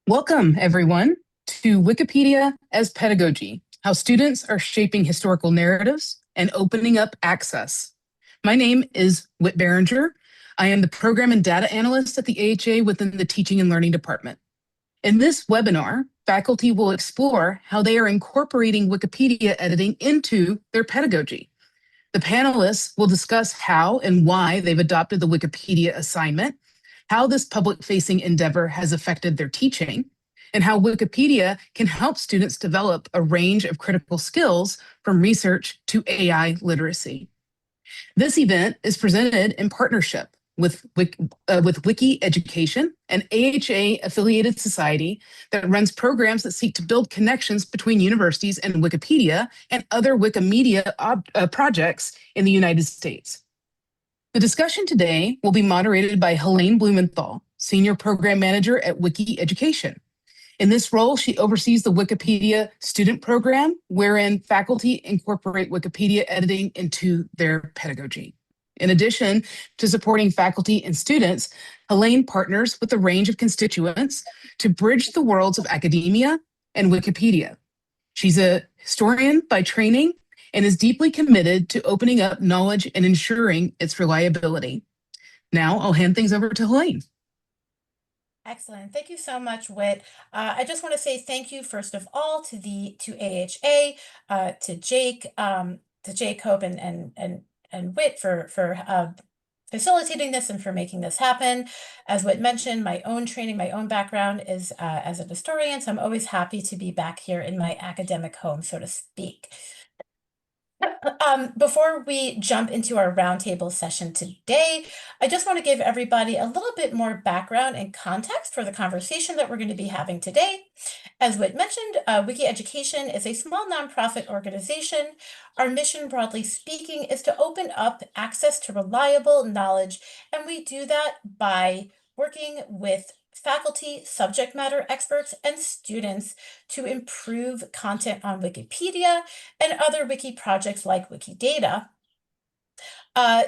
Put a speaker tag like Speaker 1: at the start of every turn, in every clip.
Speaker 1: Welcome, everyone, to Wikipedia as Pedagogy, how students are shaping historical narratives and opening up access. My name is Whit Behringer. I am the Program and Data Analyst at the AHA within the Teaching and Learning Department. In this webinar, faculty will explore how they are incorporating Wikipedia editing into their pedagogy. The panelists will discuss how and why they've adopted the Wikipedia assignment, how this public-facing endeavor has affected their teaching, and how Wikipedia can help students develop a range of critical skills from research to AI literacy. This event is presented in partnership with WikiEducation, an AHA-affiliated society that runs programs that seek to build connections between universities and Wikipedia and other Wikimedia projects in the United States. The discussion today will be moderated by Helaine Blumenthal, Senior Program Manager at WikiEducation. In this role, she oversees the Wikipedia student program, wherein faculty incorporate Wikipedia editing into their pedagogy. In addition to supporting faculty and students, Helaine partners with a range of constituents to bridge the worlds of academia and Wikipedia. She's a historian by training and is deeply committed to opening up knowledge and ensuring its reliability. Now I'll hand things over to Helaine.
Speaker 2: Excellent. Thank you so much, Whit. I just want to say thank you, first of all, to AHA, to Jacob and Whit for facilitating this and for making this happen. As Whit mentioned, my own training, my own background is as an historian, so I'm always happy to be back here in my academic home, so to speak. Before we jump into our roundtable session today, I just want to give everybody a little bit more background and context for the conversation that we're going to be having today. As Whit mentioned, WikiEducation is a small nonprofit organization. Our mission, broadly speaking, is to open up access to reliable knowledge, and we do that by working with faculty, subject matter experts, and students to improve content on Wikipedia and other wiki projects like Wikidata.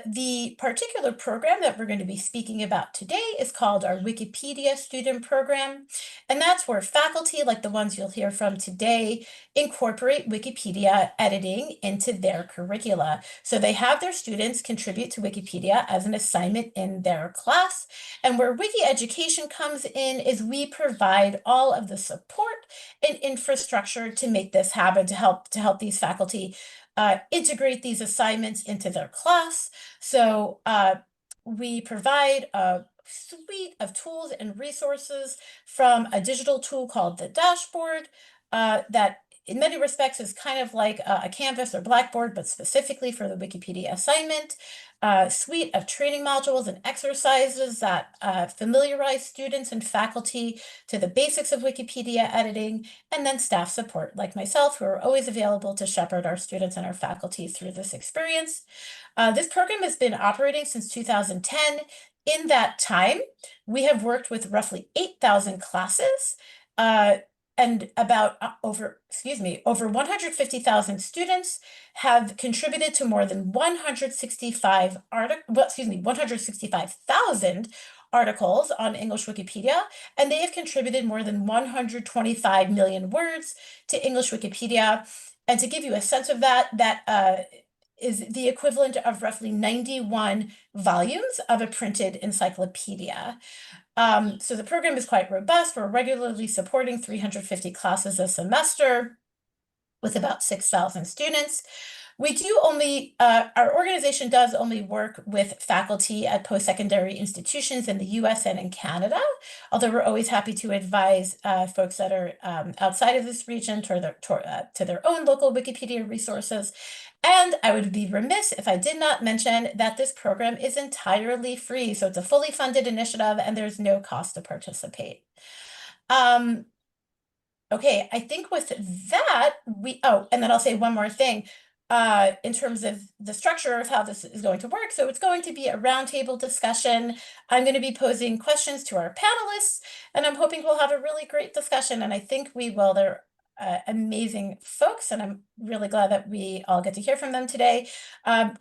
Speaker 2: The particular program that we're going to be speaking about today is called our Wikipedia Student Program, and that's where faculty, like the ones you'll hear from today, incorporate Wikipedia editing into their curricula. So they have their students contribute to Wikipedia as an assignment in their class, and where WikiEducation comes in is we provide all of the support and infrastructure to make this happen, to help these faculty integrate these assignments into their class. So we provide a suite of tools and resources, from a digital tool called the dashboard that in many respects is kind of like a Canvas or Blackboard, but specifically for the Wikipedia assignment. Suite of training modules and exercises that familiarize students and faculty to the basics of Wikipedia editing, and then staff support like myself, who are always available to shepherd our students and our faculty through this experience. This program has been operating since 2010. In that time, we have worked with roughly 8,000 classes, and about over 150,000 students have contributed to more than 165,000 articles on English Wikipedia, and they have contributed more than 125 million words to English Wikipedia. And to give you a sense of that, is the equivalent of roughly 91 volumes of a printed encyclopedia. So the program is quite robust. We're regularly supporting 350 classes a semester with about 6,000 students. We do only, our organization does only work with faculty at post-secondary institutions in the US and in Canada, although we're always happy to advise folks that are outside of this region to their own local Wikipedia resources. And I would be remiss if I did not mention that this program is entirely free. So it's a fully funded initiative and there's no cost to participate. Okay, I think with that, and then I'll say one more thing. In terms of the structure of how this is going to work. So it's going to be a roundtable discussion. I'm going to be posing questions to our panelists, and I'm hoping we'll have a really great discussion, and I think we will. They're amazing folks, and I'm really glad that we all get to hear from them today.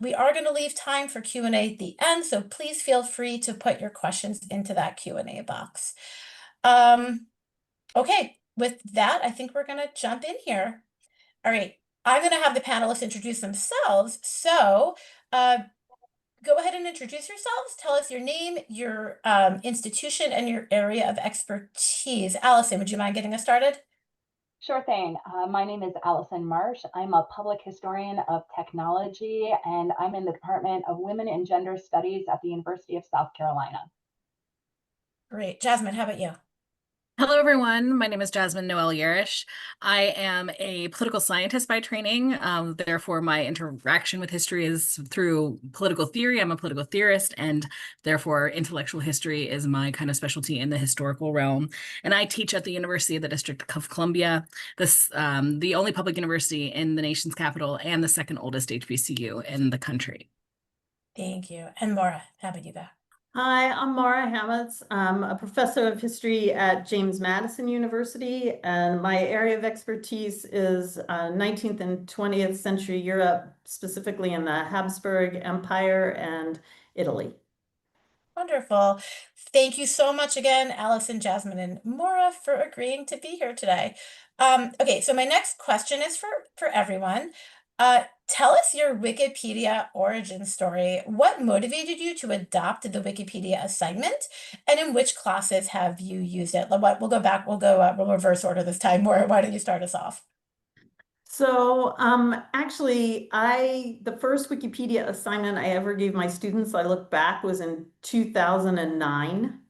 Speaker 2: We are going to leave time for Q&A at the end, so please feel free to put your questions into that Q&A box. Okay, with that, I think we're going to jump in here. All right, I'm going to have the panelists introduce themselves. So, uh, go ahead and introduce yourselves. Tell us your name, your institution, and your area of expertise. Allison, would you mind getting us started?
Speaker 3: Sure thing. My name is Allison Marsh. I'm a public historian of technology, and I'm in the Department of Women and Gender Studies at the University of South Carolina.
Speaker 2: Great. Jasmine, how about you?
Speaker 4: Hello, everyone. My name is Jasmine Noel Yarish. I am a political scientist by training. Therefore, my interaction with history is through political theory. I'm a political theorist, and therefore, intellectual history is my kind of specialty in the historical realm. And I teach at the University of the District of Columbia, the only public university in the nation's capital and the second oldest HBCU in the country.
Speaker 2: Thank you. And Maura, how about you go?
Speaker 5: Hi, I'm Maura Hametz. I'm a professor of history at James Madison University, and my area of expertise is 19th and 20th century Europe, specifically in the Habsburg Empire and Italy.
Speaker 2: Wonderful. Thank you so much again, Allison, Jasmine, and Maura, for agreeing to be here today. Okay, so my next question is for everyone. Tell us your Wikipedia origin story. What motivated you to adopt the Wikipedia assignment, and in which classes have you used it? We'll go back. We'll reverse order this time. Maura, why don't you start us off?
Speaker 5: So actually, the first Wikipedia assignment I ever gave my students, I look back, was in 2009.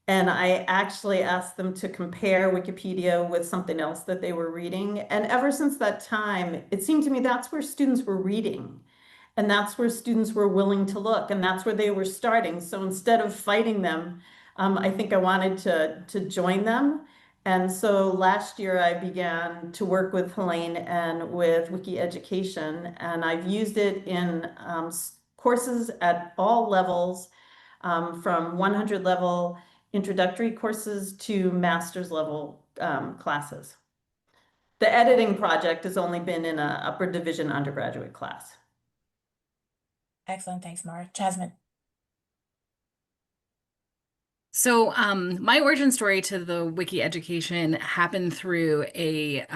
Speaker 5: And I actually asked them to compare Wikipedia with something else that they were reading. And ever since that time, it seemed to me that's where students were reading. And that's where students were willing to look. And that's where they were starting. So instead of fighting them, I think I wanted to join them. And so last year I began to work with Helaine and with WikiEducation, and I've used it in courses at all levels, from 100 level introductory courses to master's level classes. The editing project has only been in an upper division undergraduate class.
Speaker 2: Excellent. Thanks, Maura. Jasmine.
Speaker 4: So my origin story to the WikiEducation happened through a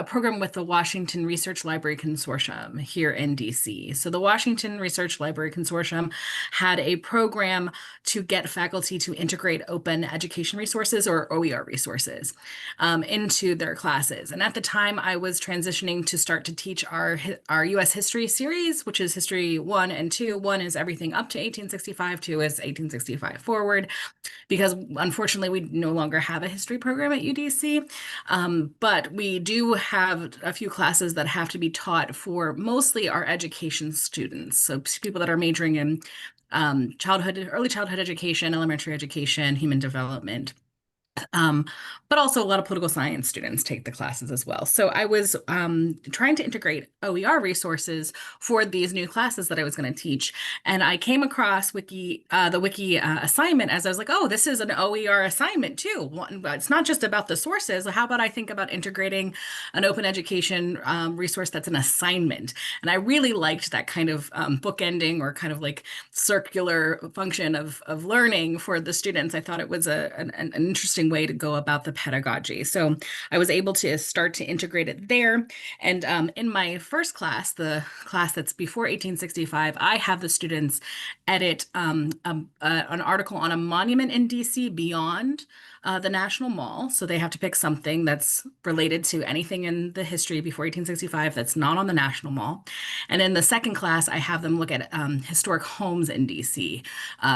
Speaker 4: program with the Washington Research Library Consortium here in DC. So the Washington Research Library Consortium had a program to get faculty to integrate open education resources, or OER resources, into their classes. And at the time, I was transitioning to start to teach our U.S. history series, which is History 1 and 2. 1 is everything up to 1865, 2 is 1865 forward, because unfortunately we no longer have a history program at UDC. But we do have a few classes that have to be taught for mostly our education students. So people that are majoring in early childhood education, elementary education, human development. But also a lot of political science students take the classes as well. So I was trying to integrate OER resources for these new classes that I was going to teach. And I came across the Wiki assignment as I was like, oh, this is an OER assignment too. It's not just about the sources. How about I think about integrating an open education resource that's an assignment? And I really liked that kind of bookending, or kind of like circular function of learning for the students. I thought it was an interesting way to go about the pedagogy. So I was able to start to integrate it there. And in my first class, the class that's before 1865, I have the students edit an article on a monument in DC beyond the National Mall. So they have to pick something that's related to anything in the history before 1865 that's not on the National Mall. And in the second class, I have them look at historic homes in DC,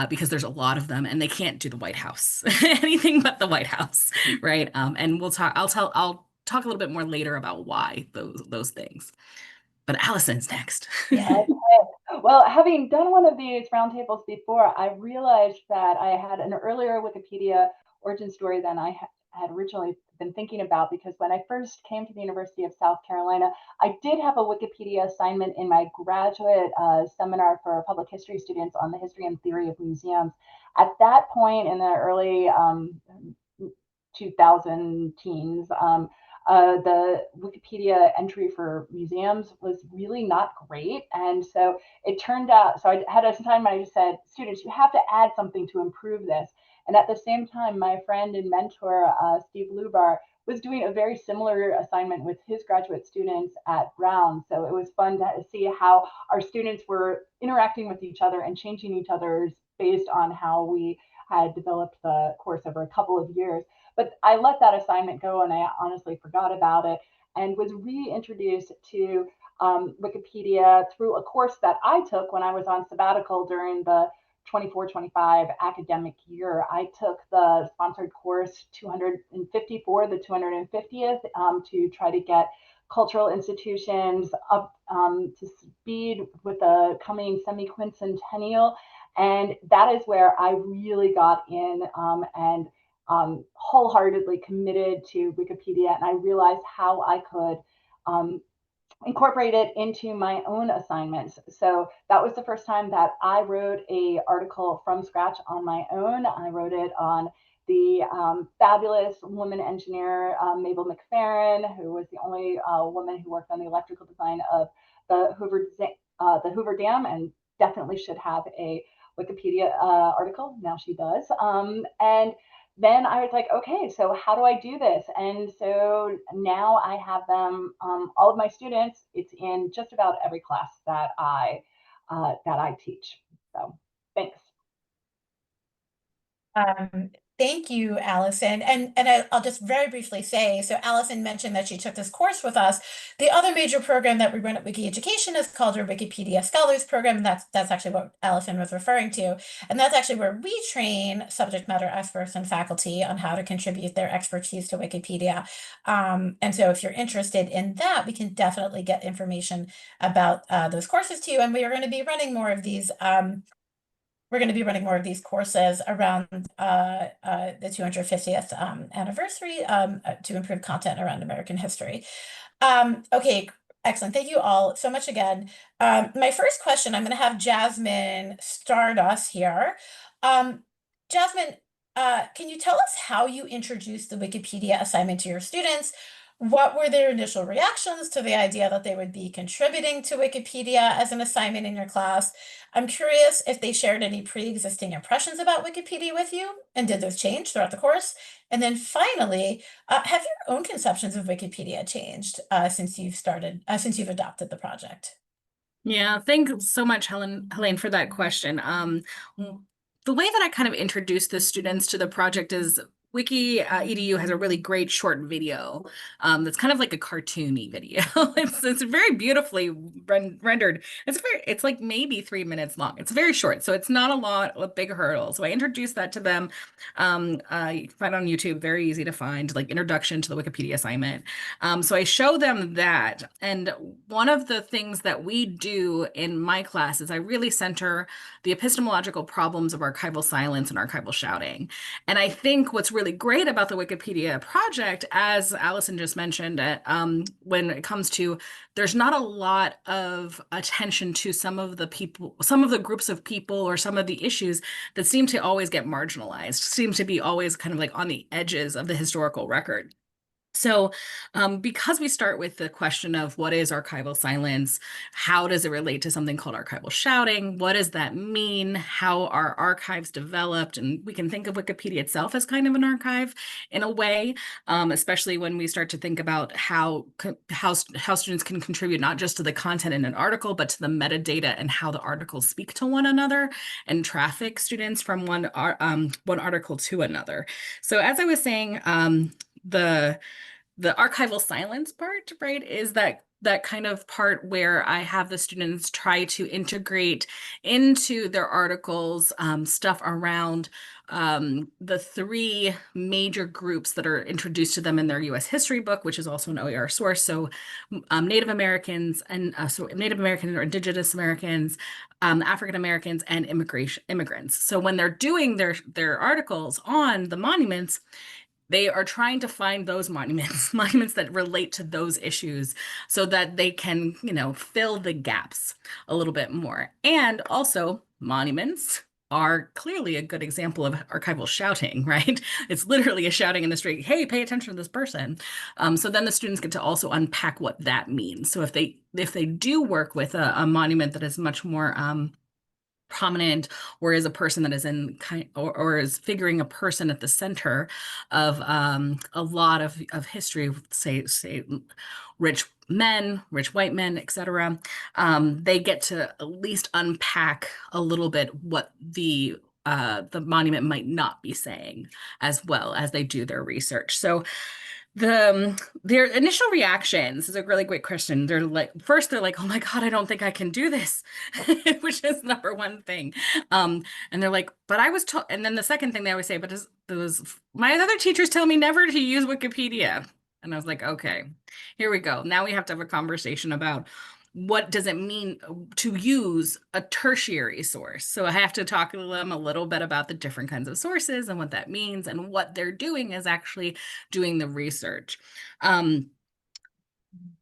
Speaker 4: because there's a lot of them, and they can't do the White House, anything but the White House, right? And I'll talk a little bit more later about why those things. But Allison's next.
Speaker 2: Yeah.
Speaker 3: Okay. Well, having done one of these roundtables before, I realized that I had an earlier Wikipedia origin story than I had originally been thinking about, because when I first came to the University of South Carolina, I did have a Wikipedia assignment in my graduate seminar for public history students on the history and theory of museums. At that point in the early 2000 teens, the Wikipedia entry for museums was really not great. And so it turned out, so I had a time I just said, students, you have to add something to improve this. And at the same time, my friend and mentor, Steve Lubar, was doing a very similar assignment with his graduate students at Brown. So it was fun to see how our students were interacting with each other and changing each other's based on how we had developed the course over a couple of years. But I let that assignment go and I honestly forgot about it and was reintroduced to Wikipedia through a course that I took when I was on sabbatical during the 24-25 academic year. I took the sponsored course 254, the 250th, to try to get cultural institutions up to speed with the coming semi-quincentennial. And that is where I really got in and wholeheartedly committed to Wikipedia. And I realized how I could incorporate it into my own assignments. So that was the first time that I wrote an article from scratch on my own. I wrote it on the fabulous woman engineer, Mabel McFerrin, who was the only woman who worked on the electrical design of the Hoover Dam and definitely should have a Wikipedia article. Now she does. And then I was like, okay, so how do I do this? And so now I have them, all of my students, it's in just about every class that I teach. So thanks.
Speaker 2: Thank you, Allison. And I'll just very briefly say, so Allison mentioned that she took this course with us. The other major program that we run at WikiEducation is called our Wikipedia Scholars Program. And that's actually what Allison was referring to. And that's actually where we train subject matter experts and faculty on how to contribute their expertise to Wikipedia. And so if you're interested in that, we can definitely get information about those courses to you. And we are going to be running more of these courses around the 250th anniversary to improve content around American history. Okay, excellent. Thank you all so much again. My first question, I'm going to have Jasmine start us here. Jasmine, can you tell us how you introduced the Wikipedia assignment to your students? What were their initial reactions to the idea that they would be contributing to Wikipedia as an assignment in your class? I'm curious if they shared any pre-existing impressions about Wikipedia with you, and did those change throughout the course? And then finally, have your own conceptions of Wikipedia changed since you've adopted the project?
Speaker 4: Yeah, thanks so much, Helaine, for that question. The way that I kind of introduced the students to the project is WikiEdu has a really great short video that's kind of like a cartoony video. It's very beautifully rendered. It's like maybe 3 minutes long. It's very short, so it's not a big hurdle. So I introduced that to them. You can find it on YouTube, very easy to find, like Introduction to the Wikipedia Assignment. So I show them that, and one of the things that we do in my class is I really center the epistemological problems of archival silence and archival shouting. And I think what's really great about the Wikipedia project, as Allison just mentioned, when it comes to, there's not a lot of attention to some of the groups of people or some of the issues that seem to always get marginalized, seem to be always kind of like on the edges of the historical record. So because we start with the question of what is archival silence, how does it relate to something called archival shouting? What does that mean? How are archives developed? And we can think of Wikipedia itself as kind of an archive in a way, especially when we start to think about how students can contribute not just to the content in an article, but to the metadata and how the articles speak to one another and traffic students from one article to another. So as I was saying, the archival silence part, right, is that kind of part where I have the students try to integrate into their articles stuff around the 3 major groups that are introduced to them in their U.S. history book, which is also an OER source. So Native Americans and Native Americans or Indigenous Americans, African Americans, and immigrants. So when they're doing their articles on the monuments, they are trying to find those monuments that relate to those issues so that they can, fill the gaps a little bit more. And also, monuments are clearly a good example of archival shouting, right? It's literally a shouting in the street, hey, pay attention to this person. So then the students get to also unpack what that means. So if they do work with a monument that is much more prominent, or is a person that is or is figuring a person at the center of a lot of history, say rich men, rich white men, etc. They get to at least unpack a little bit what the monument might not be saying, as well as they do their research. So their initial reactions is a really great question. They're like, first they're like, oh my God, I don't think I can do this, which is number one thing. And they're like, but I was told, and then the second thing they always say, but my other teachers tell me never to use Wikipedia. And I was like, okay, here we go. Now we have to have a conversation about what does it mean to use a tertiary source? So I have to talk to them a little bit about the different kinds of sources and what that means, and what they're doing is actually doing the research.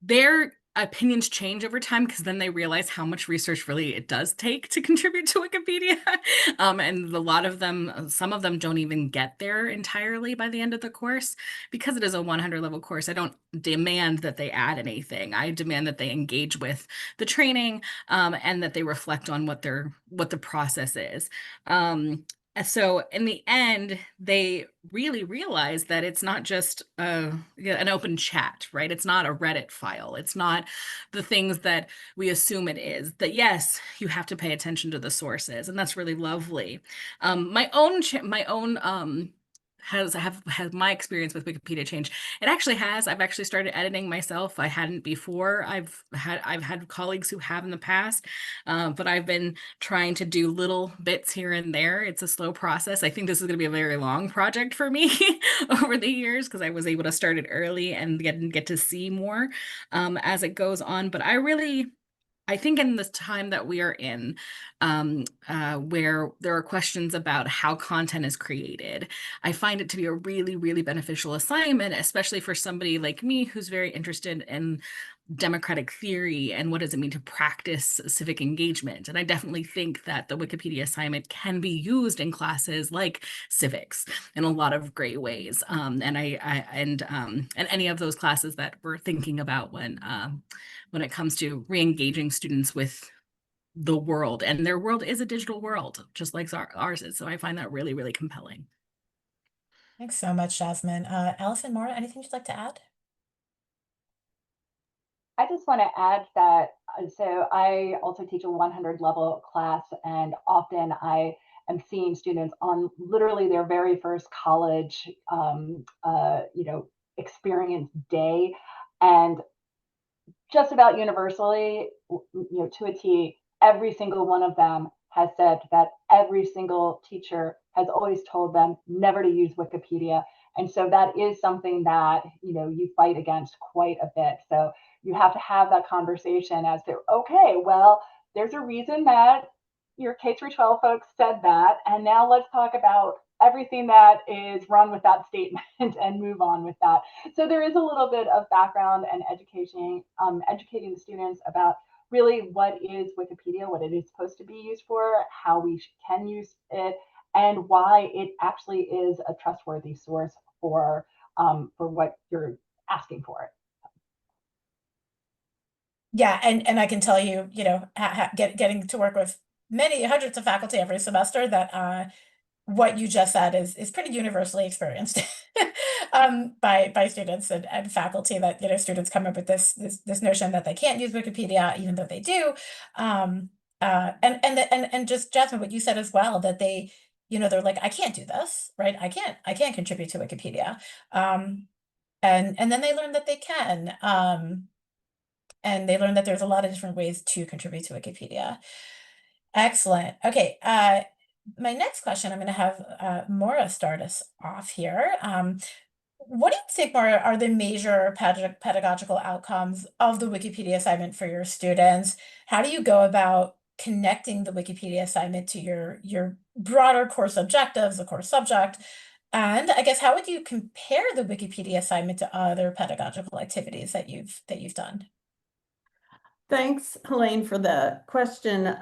Speaker 4: Their opinions change over time, because then they realize how much research really it does take to contribute to Wikipedia. And a lot of them, some of them don't even get there entirely by the end of the course. Because it is a 100 level course, I don't demand that they add anything. I demand that they engage with the training, and that they reflect on what the process is. So in the end, they really realize that it's not just an open chat, right? It's not a Reddit file. It's not the things that we assume it is. That yes, you have to pay attention to the sources, and that's really lovely. My own has my experience with Wikipedia changed? It actually has. I've actually started editing myself. I hadn't before. I've had colleagues who have in the past, but I've been trying to do little bits here and there. It's a slow process. I think this is going to be a very long project for me over the years, because I was able to start it early and get to see more as it goes on. But I think in this time that we are in, where there are questions about how content is created, I find it to be a really, really beneficial assignment, especially for somebody like me who's very interested in democratic theory and what does it mean to practice civic engagement. And I definitely think that the Wikipedia assignment can be used in classes like civics in a lot of great ways. And any of those classes that we're thinking about when it comes to re-engaging students with the world. And their world is a digital world, just like ours is. So I find that really, really compelling.
Speaker 2: Thanks so much, Jasmine. Allison, Maura, anything you'd like to add?
Speaker 3: I just want to add that, so I also teach a 100 level class, and often I am seeing students on literally their very first college, experience day, and just about universally, to a T, every single one of them has said that every single teacher has always told them never to use Wikipedia. And so that is something that, you fight against quite a bit. So you have to have that conversation as to, okay, well, there's a reason that your K-12 folks said that. And now let's talk about everything that is run with that statement and move on with that. So there is a little bit of background and educating the students about really what is Wikipedia, what it is supposed to be used for, how we can use it, and why it actually is a trustworthy source for what you're asking for.
Speaker 2: Yeah, and I can tell you, getting to work with many hundreds of faculty every semester, that what you just said is pretty universally experienced by students and faculty, that students come up with this notion that they can't use Wikipedia even though they do. And just Jasmine, what you said as well, that they're like, I can't do this, right? I can't contribute to Wikipedia. And then they learn that they can. And they learn that there's a lot of different ways to contribute to Wikipedia. Excellent. Okay. My next question, I'm going to have Maura start us off here. What do you think, Maura, are the major pedagogical outcomes of the Wikipedia assignment for your students? How do you go about connecting the Wikipedia assignment to your broader course objectives, the course subject? And I guess, how would you compare the Wikipedia assignment to other pedagogical activities that you've done?
Speaker 5: Thanks, Helaine, for the question.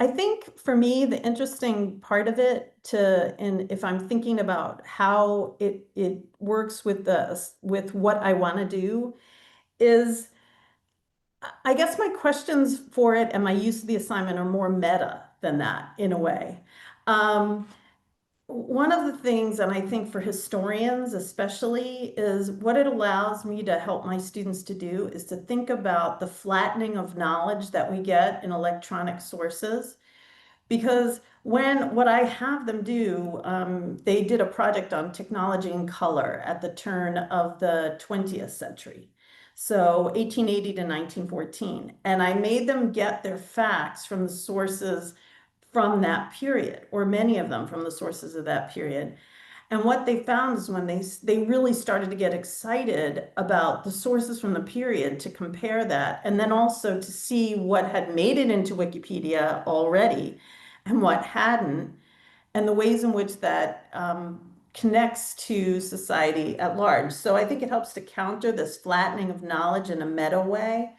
Speaker 5: I think for me, the interesting part of it and if I'm thinking about how it works with what I want to do, is I guess my questions for it and my use of the assignment are more meta than that in a way. One of the things, and I think for historians especially, is what it allows me to help my students to do is to think about the flattening of knowledge that we get in electronic sources. Because what I have them do, they did a project on technology and color at the turn of the 20th century. So 1880 to 1914. And I made them get their facts from the sources from that period, or many of them from the sources of that period. And what they found is when they really started to get excited about the sources from the period to compare that, and then also to see what had made it into Wikipedia already and what hadn't, and the ways in which that connects to society at large. So I think it helps to counter this flattening of knowledge in a meta way.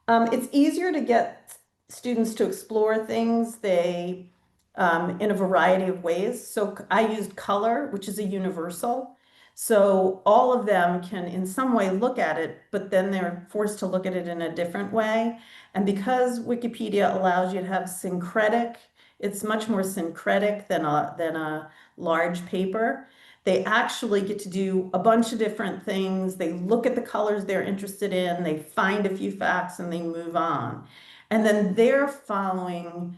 Speaker 5: It's easier to get students to explore things in a variety of ways. So I used color, which is a universal. So all of them can in some way look at it, but then they're forced to look at it in a different way. And because Wikipedia allows you to have syncretic, it's much more syncretic than a large paper. They actually get to do a bunch of different things. They look at the colors they're interested in, they find a few facts, and they move on. And then they're following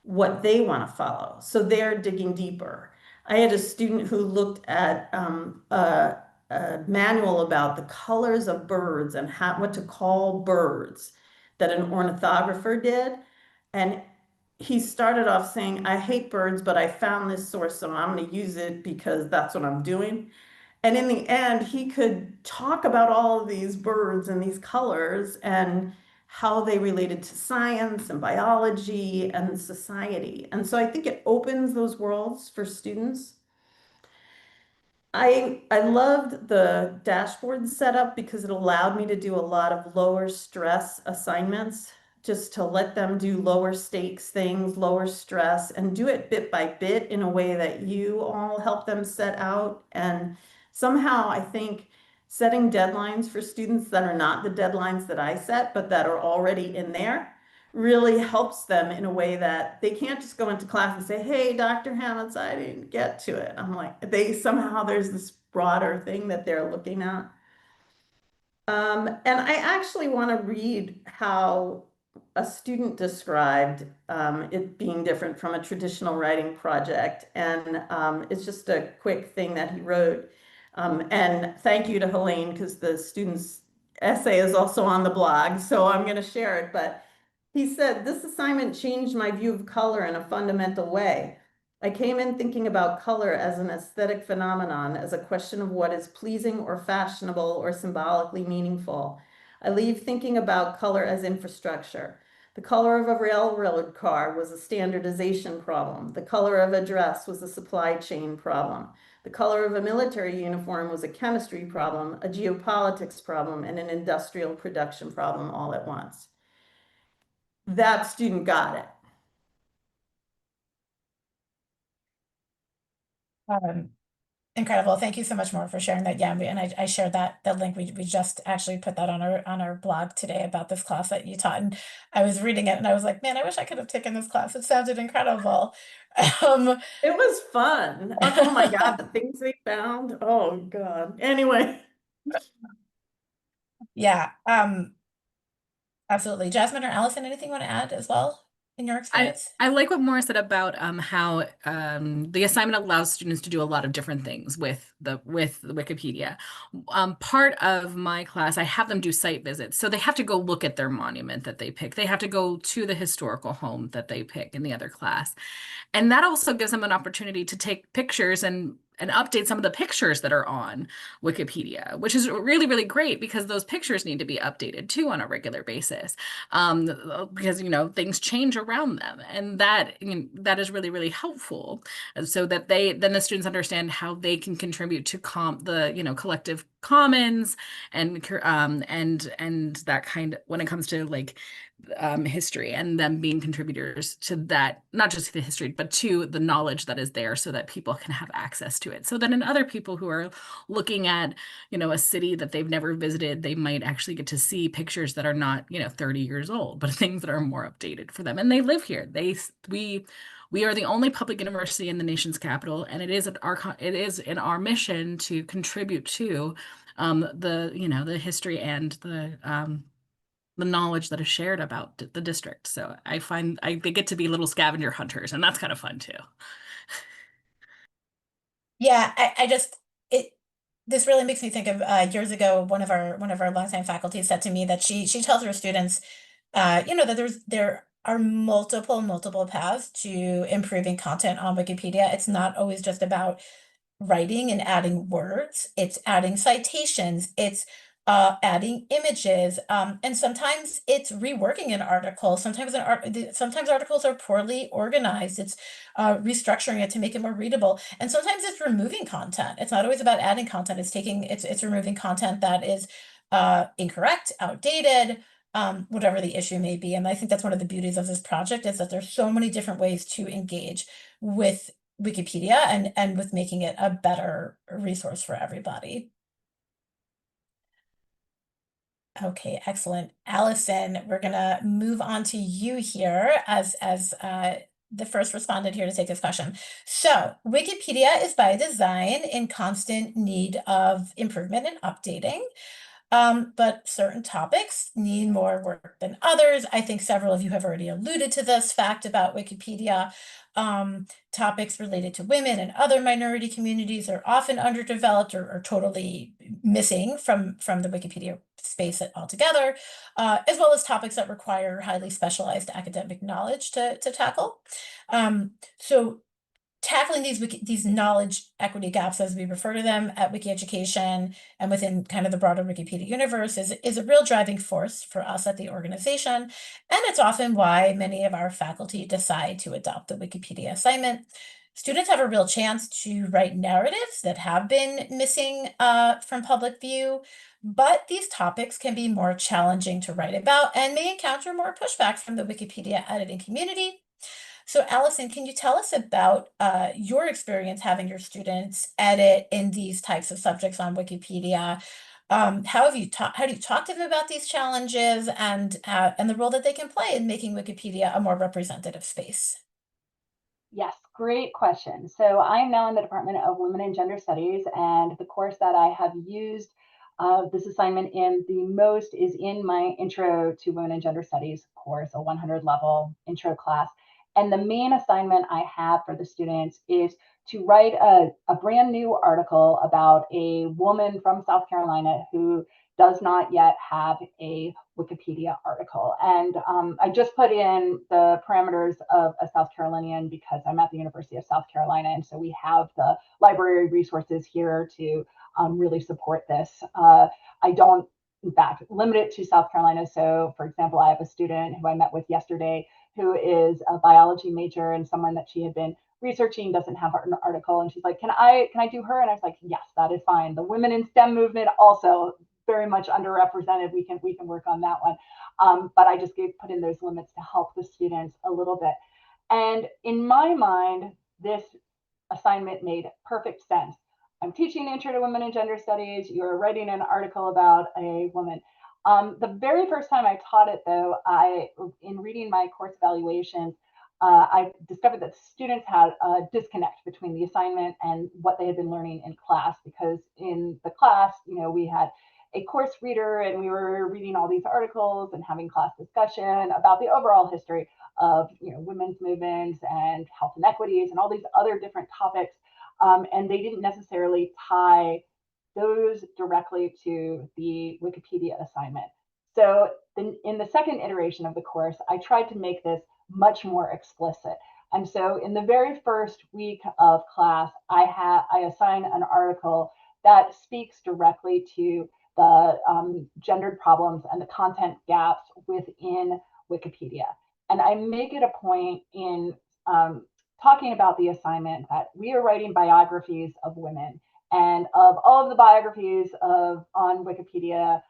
Speaker 5: what they want to follow. So they're digging deeper. I had a student who looked at a manual about the colors of birds and what to call birds that an ornithographer did. And he started off saying, I hate birds, but I found this source, so I'm going to use it because that's what I'm doing. And in the end, he could talk about all of these birds and these colors and how they related to science and biology and society. And so I think it opens those worlds for students. I loved the dashboard setup because it allowed me to do a lot of lower stress assignments, just to let them do lower stakes things, lower stress, and do it bit by bit in a way that you all help them set out. And somehow I think setting deadlines for students that are not the deadlines that I set, but that are already in there, really helps them in a way that they can't just go into class and say, hey, Dr. Hametz, I didn't get to it. I'm like, somehow there's this broader thing that they're looking at. And I actually want to read how a student described it being different from a traditional writing project. And it's just a quick thing that he wrote. And thank you to Helaine, because the student's essay is also on the blog, so I'm going to share it. But he said, this assignment changed my view of color in a fundamental way. I came in thinking about color as an aesthetic phenomenon, as a question of what is pleasing or fashionable or symbolically meaningful. I leave thinking about color as infrastructure. The color of a railroad car was a standardization problem. The color of a dress was a supply chain problem. The color of a military uniform was a chemistry problem, a geopolitics problem, and an industrial production problem all at once. That student got it.
Speaker 2: Incredible. Thank you so much, Maura, for sharing that. Yeah, and I shared that link. We just actually put that on our blog today about this class that you taught. And I was reading it and I was like, man, I wish I could have taken this class. It sounded incredible.
Speaker 5: It was fun. Oh my God, the things we found. Oh God. Anyway.
Speaker 2: Yeah, absolutely. Jasmine or Allison, anything you want to add as well in your experience?
Speaker 4: I like what Maura said about how the assignment allows students to do a lot of different things with the Wikipedia. Part of my class, I have them do site visits. So they have to go look at their monument that they pick. They have to go to the historical home that they pick in the other class. And that also gives them an opportunity to take pictures and update some of the pictures that are on Wikipedia, which is really, really great because those pictures need to be updated too on a regular basis, because, things change around them. And that is really, really helpful so that then the students understand how they can contribute to the collective Commons and that kind of, when it comes to like history and them being contributors to that, not just the history, but to the knowledge that is there so that people can have access to it. So that in other people who are looking at, a city that they've never visited, they might actually get to see pictures that are not, 30 years old, but things that are more updated for them. And they live here. We are the only public university in the nation's capital, and it is in our mission to contribute to the history and the knowledge that is shared about the district. So I find they get to be little scavenger hunters, and that's kind of fun too.
Speaker 2: Yeah, this really makes me think of years ago, one of our longtime faculty said to me that she tells her students, that there are multiple paths to improving content on Wikipedia. It's not always just about writing and adding words, it's adding citations, it's adding images, and sometimes it's reworking an article. Sometimes sometimes articles are poorly organized. It's restructuring it to make it more readable, and sometimes it's removing content. It's not always about adding content. It's removing content that is incorrect, outdated, whatever the issue may be. And I think that's one of the beauties of this project, is that there's so many different ways to engage with Wikipedia and with making it a better resource for everybody. Okay, excellent. Allison, we're gonna move on to you here as the first respondent here to take this question. So Wikipedia is by design in constant need of improvement and updating. But certain topics need more work than others. I think several of you have already alluded to this fact about Wikipedia. Topics related to women and other minority communities are often underdeveloped or totally missing from the Wikipedia space altogether, as well as topics that require highly specialized academic knowledge to tackle. So tackling these knowledge equity gaps, as we refer to them at WikiEducation and within kind of the broader Wikipedia universe, is a real driving force for us at the organization. And it's often why many of our faculty decide to adopt the Wikipedia assignment. Students have a real chance to write narratives that have been missing from public view, but these topics can be more challenging to write about and may encounter more pushback from the Wikipedia editing community. So Allison, can you tell us about your experience having your students edit in these types of subjects on Wikipedia? How do you talk to them about these challenges and the role that they can play in making Wikipedia a more representative space?
Speaker 3: Yes, great question. So I'm now in the Department of Women and Gender Studies, and the course that I have used this assignment in the most is in my Intro to Women and Gender Studies course, a 100 level intro class. And the main assignment I have for the students is to write a brand new article about a woman from South Carolina who does not yet have a Wikipedia article. And I just put in the parameters of a South Carolinian because I'm at the University of South Carolina. And so we have the library resources here to really support this. I don't, in fact, limit it to South Carolina. So for example, I have a student who I met with yesterday who is a biology major, and someone that she had been researching doesn't have an article, and she's like, can I do her? And I was like, yes, that is fine. The women in STEM movement also very much underrepresented. We can work on that one. But I just put in those limits to help the students a little bit. And in my mind, this assignment made perfect sense. I'm teaching Intro to Women and Gender Studies. You're writing an article about a woman. The very first time I taught it, though, in reading my course evaluations, I discovered that students had a disconnect between the assignment and what they had been learning in class, because in the class, we had a course reader and we were reading all these articles and having class discussion about the overall history of women's movements and health inequities and all these other different topics. And they didn't necessarily tie those directly to the Wikipedia assignment. So in the second iteration of the course, I tried to make this much more explicit. And so in the very first week of class, I assign an article that speaks directly to the gendered problems and the content gaps within Wikipedia. And I make it a point in talking about the assignment that we are writing biographies of women, And of all of the biographies on Wikipedia,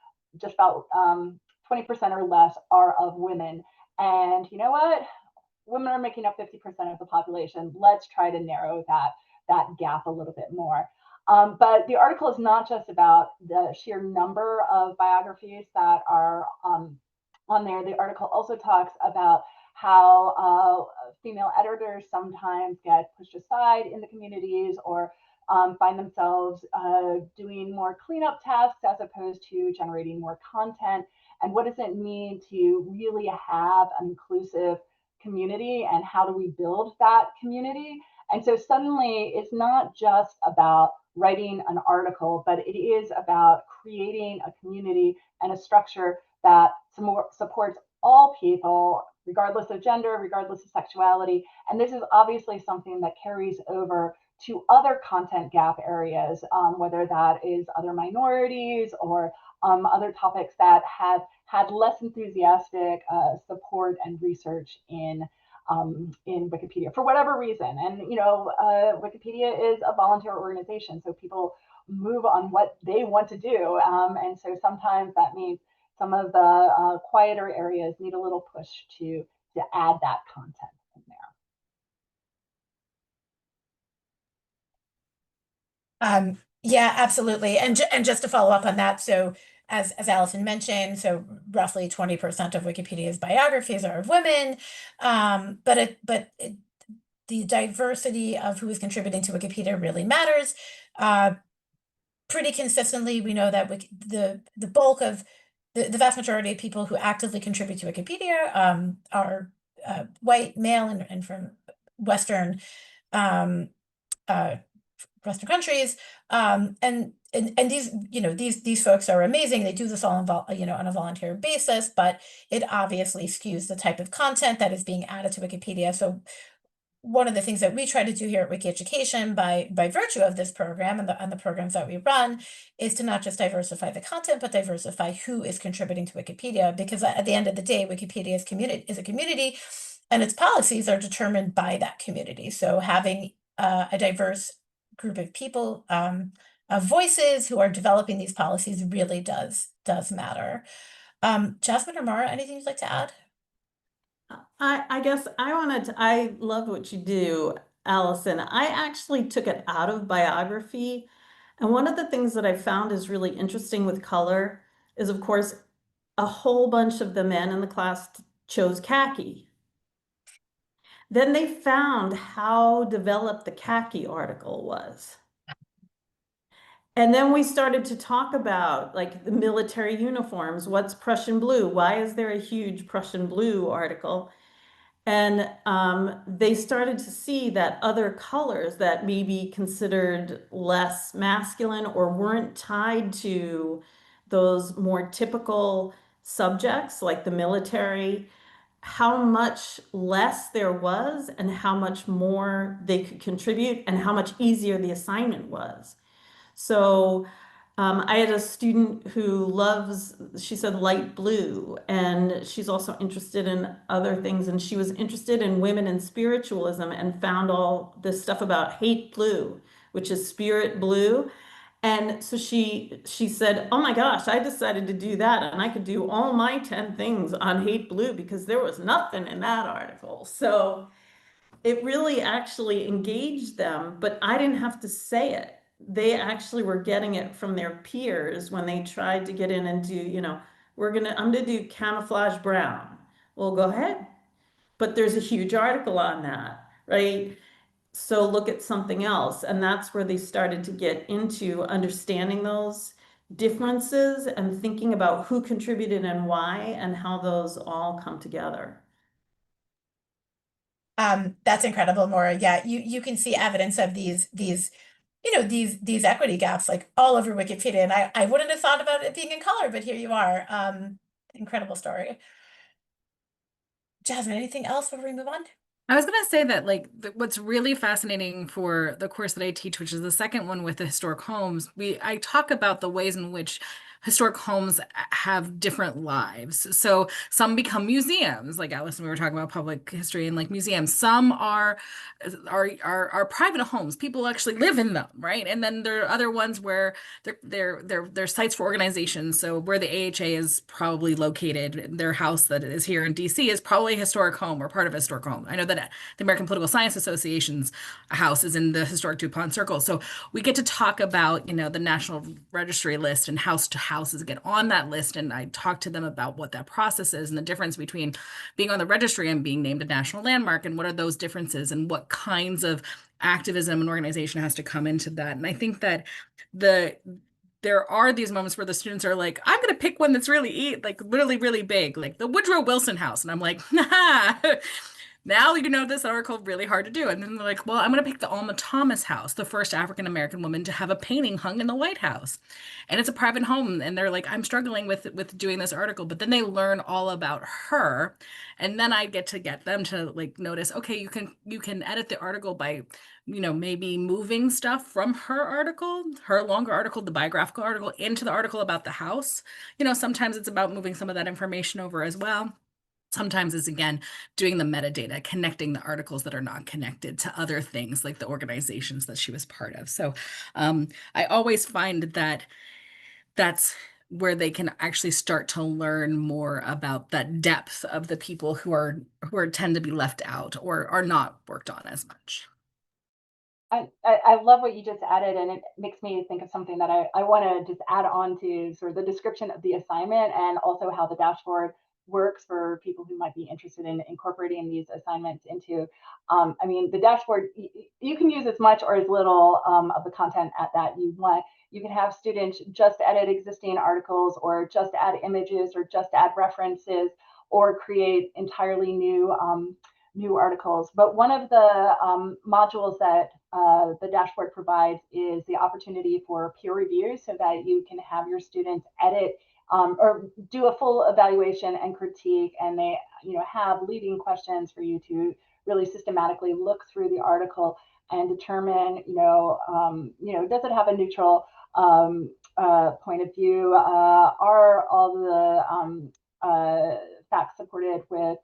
Speaker 3: just about 20% or less are of women. And you know what? Women are making up 50% of the population. Let's try to narrow that gap a little bit more. But the article is not just about the sheer number of biographies that are on there. The article also talks about how female editors sometimes get pushed aside in the communities, or find themselves doing more cleanup tasks as opposed to generating more content. And what does it mean to really have an inclusive community, and how do we build that community? And so suddenly it's not just about writing an article, but it is about creating a community and a structure that supports all people, regardless of gender, regardless of sexuality. And this is obviously something that carries over to other content gap areas, whether that is other minorities or other topics that have had less enthusiastic support and research in Wikipedia for whatever reason. And Wikipedia is a volunteer organization, so people move on what they want to do, and so sometimes that means some of the quieter areas need a little push to add that content in there.
Speaker 2: Yeah, absolutely. And just to follow up on that, so as Allison mentioned, so roughly 20% of Wikipedia's biographies are of women, but the diversity of who is contributing to Wikipedia really matters. Pretty consistently, we know that the bulk of the vast majority of people who actively contribute to Wikipedia are white, male, and from Western countries, and these folks are amazing. They do this all on a volunteer basis, but it obviously skews the type of content that is being added to Wikipedia. So one of the things that we try to do here at WikiEducation by virtue of this program and the programs that we run is to not just diversify the content, but diversify who is contributing to Wikipedia, because at the end of the day, Wikipedia is a community, and its policies are determined by that community. So having a diverse group of people, of voices who are developing these policies really does matter. Jasmine or Maura, anything you'd like to add?
Speaker 5: I guess I love what you do, Allison. I actually took it out of biography. And one of the things that I found is really interesting with color is, of course, a whole bunch of the men in the class chose khaki. Then they found how developed the khaki article was. And then we started to talk about like the military uniforms. What's Prussian blue? Why is there a huge Prussian blue article? And they started to see that other colors that may be considered less masculine or weren't tied to those more typical subjects like the military, how much less there was and how much more they could contribute and how much easier the assignment was. So I had a student who loves, she said, light blue, and she's also interested in other things. And she was interested in women and spiritualism and found all this stuff about hate blue, which is spirit blue. And so she said, oh my gosh, I decided to do that. And I could do all my 10 things on hate blue because there was nothing in that article. So it really actually engaged them, but I didn't have to say it. They actually were getting it from their peers when they tried to get in and do, I'm gonna do camouflage brown. Well, go ahead. But there's a huge article on that, right? So look at something else. And that's where they started to get into understanding those differences and thinking about who contributed and why and how those all come together.
Speaker 2: That's incredible, Maura. Yeah, you can see evidence of these equity gaps like all over Wikipedia, and I wouldn't have thought about it being in color, but here you are. Incredible story. Jasmine, anything else before we move on?
Speaker 4: I was going to say that like what's really fascinating for the course that I teach, which is the second one with the historic homes, I talk about the ways in which historic homes have different lives. So some become museums, like Allison, we were talking about public history and like museums. Some are private homes. People actually live in them, right? And then there are other ones where they're sites for organizations. So where the AHA is probably located, their house that is here in DC is probably a historic home or part of a historic home. I know that the American Political Science Association's house is in the historic DuPont Circle. So we get to talk about, the National Registry list and house to houses get on that list. And I talk to them about what that process is and the difference between being on the registry and being named a national landmark and what are those differences and what kinds of activism and organization has to come into that. And I think that there are these moments where the students are like, I'm going to pick one that's like really, really big, like the Woodrow Wilson house. And I'm like, nah, now this article really hard to do. And then they're like, well, I'm going to pick the Alma Thomas house, the first African-American woman to have a painting hung in the White House. And it's a private home. And they're like, I'm struggling with doing this article. But then they learn all about her. And then I get them to like notice, okay, you can edit the article by maybe moving stuff from her longer article, the biographical article, into the article about the house. Sometimes it's about moving some of that information over as well. Sometimes it's, again, doing the metadata, connecting the articles that are not connected to other things like the organizations that she was part of. So I always find that that's where they can actually start to learn more about that depth of the people who tend to be left out or are not worked on as much.
Speaker 3: I love what you just added, and it makes me think of something that I want to just add on to sort of the description of the assignment and also how the dashboard works for people who might be interested in incorporating these assignments into. The dashboard, you can use as much or as little of the content at that you want. You can have students just edit existing articles or just add images or just add references or create entirely new articles. But one of the modules that the dashboard provides is the opportunity for peer review so that you can have your students edit or do a full evaluation and critique, and they have leading questions for you to really systematically look through the article and determine does it have a neutral point of view, are all the facts supported with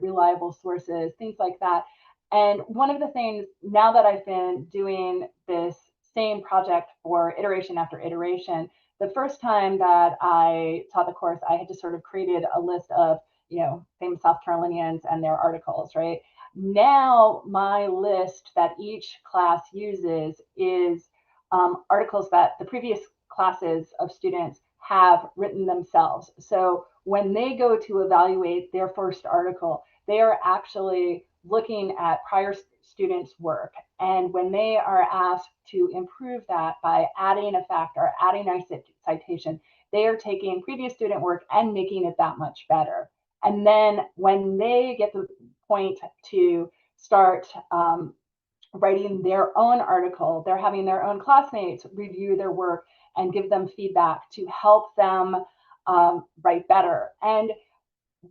Speaker 3: reliable sources, things like that. And one of the things, now that I've been doing this same project for iteration after iteration, the first time that I taught the course, I had just sort of created a list of, famous South Carolinians and their articles, right? Now my list that each class uses is articles that the previous classes of students have written themselves. So when they go to evaluate their first article, they are actually looking at prior students' work. And when they are asked to improve that by adding a fact or adding a citation, they are taking previous student work and making it that much better. And then when they get the point to start writing their own article, they're having their own classmates review their work and give them feedback to help them write better. And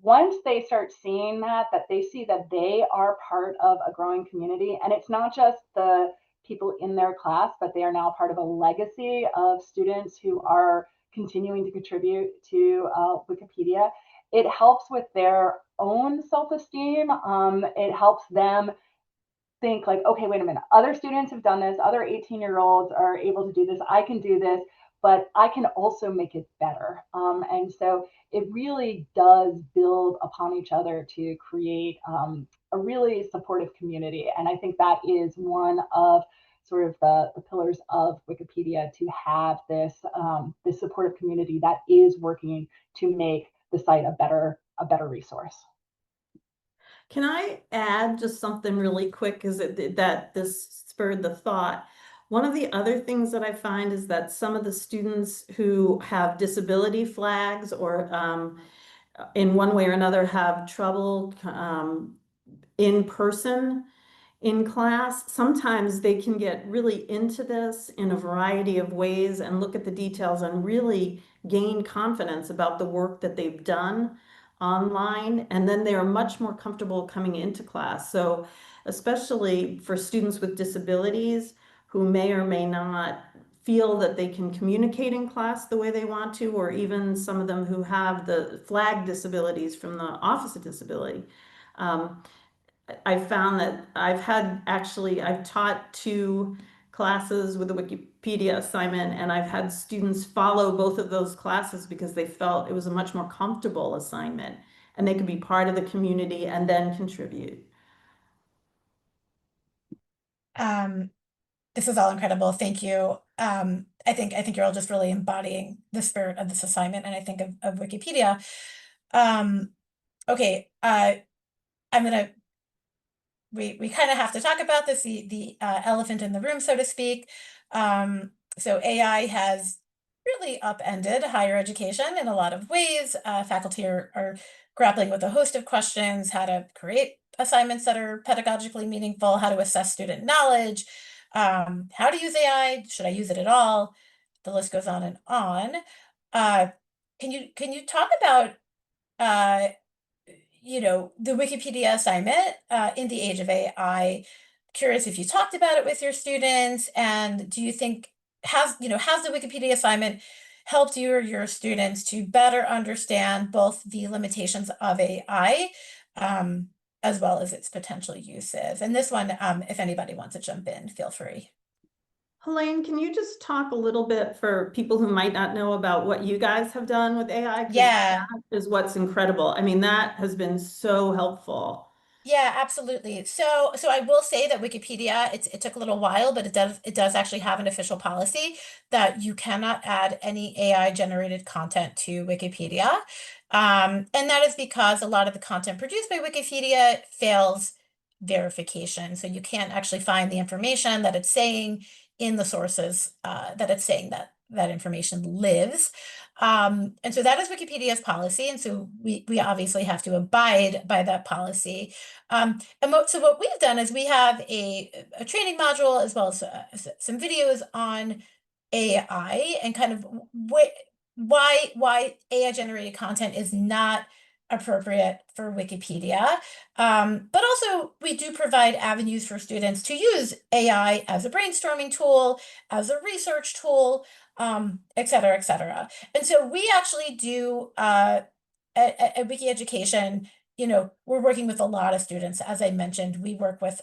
Speaker 3: once they start seeing that they see that they are part of a growing community, and it's not just the people in their class, but they are now part of a legacy of students who are continuing to contribute to Wikipedia, it helps with their own self-esteem. It helps them think like, okay, wait a minute, other students have done this, other 18-year-olds are able to do this, I can do this, but I can also make it better. And so it really does build upon each other to create a really supportive community. And I think that is one of sort of the pillars of Wikipedia, to have this this supportive community that is working to make the site a better resource.
Speaker 5: Can I add just something really quick, because that this spurred the thought. One of the other things that I find is that some of the students who have disability flags or in one way or another have trouble in person in class, sometimes they can get really into this in a variety of ways and look at the details and really gain confidence about the work that they've done. online, and then they are much more comfortable coming into class. So especially for students with disabilities who may or may not feel that they can communicate in class the way they want to, or even some of them who have the flag disabilities from the Office of Disability. I found that I've taught 2 classes with a Wikipedia assignment, and I've had students follow both of those classes because they felt it was a much more comfortable assignment and they could be part of the community and then contribute.
Speaker 2: This is all incredible. Thank you. I think you're all just really embodying the spirit of this assignment, and I think of Wikipedia. Okay, I'm gonna. We kind of have to talk about this, the elephant in the room, so to speak. So AI has really upended higher education in a lot of ways. Faculty are grappling with a host of questions: how to create assignments that are pedagogically meaningful, how to assess student knowledge, how to use AI, should I use it at all? The list goes on and on. Can you talk about the Wikipedia assignment in the age of AI? Curious if you talked about it with your students, and do you think has the Wikipedia assignment helped you or your students to better understand both the limitations of AI as well as its potential uses? And this one, if anybody wants to jump in, feel free.
Speaker 5: Helaine, can you just talk a little bit for people who might not know about what you guys have done with AI? 'Cause
Speaker 2: Yeah.
Speaker 5: that is what's incredible. I mean, that has been so helpful.
Speaker 2: Yeah, absolutely. So I will say that Wikipedia, it took a little while, but it does actually have an official policy that you cannot add any AI generated content to Wikipedia. And that is because a lot of the content produced by Wikipedia fails verification. So you can't actually find the information that it's saying in the sources that it's saying that information lives. And so that is Wikipedia's policy. And so we obviously have to abide by that policy. So what we've done is we have a training module as well as some videos on AI and kind of why AI generated content is not appropriate for Wikipedia. But also we do provide avenues for students to use AI as a brainstorming tool, as a research tool, et cetera, et cetera. And so we actually do at WikiEducation, we're working with a lot of students. As I mentioned, we work with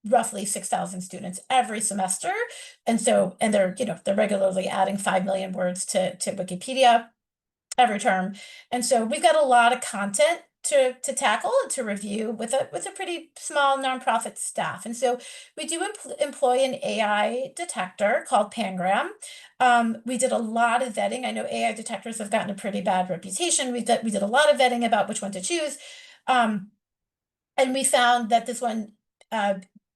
Speaker 2: roughly 6,000 students every semester. And they're regularly adding 5 million words to Wikipedia every term. And so we've got a lot of content to tackle and to review with a pretty small nonprofit staff. And so we do employ an AI detector called Pangram. We did a lot of vetting. I know AI detectors have gotten a pretty bad reputation. We did a lot of vetting about which one to choose. And we found that this one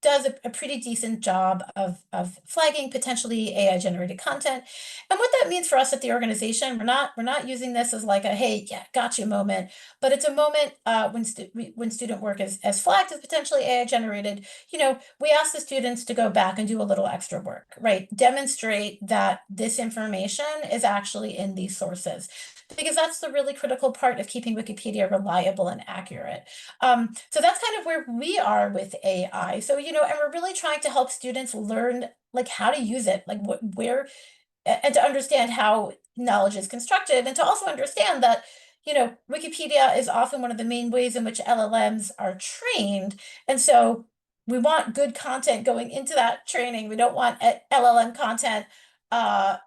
Speaker 2: does a pretty decent job of flagging potentially AI generated content. And what that means for us at the organization, we're not using this as like a, hey, yeah, gotcha moment, but it's a moment when student work is flagged as potentially AI generated. We ask the students to go back and do a little extra work, right? Demonstrate that this information is actually in these sources, because that's the really critical part of keeping Wikipedia reliable and accurate. So that's kind of where we are with AI. So, and we're really trying to help students learn like how to use it, like where, and to understand how knowledge is constructed, and to also understand that, Wikipedia is often one of the main ways in which LLMs are trained. And so we want good content going into that training. We don't want LLM content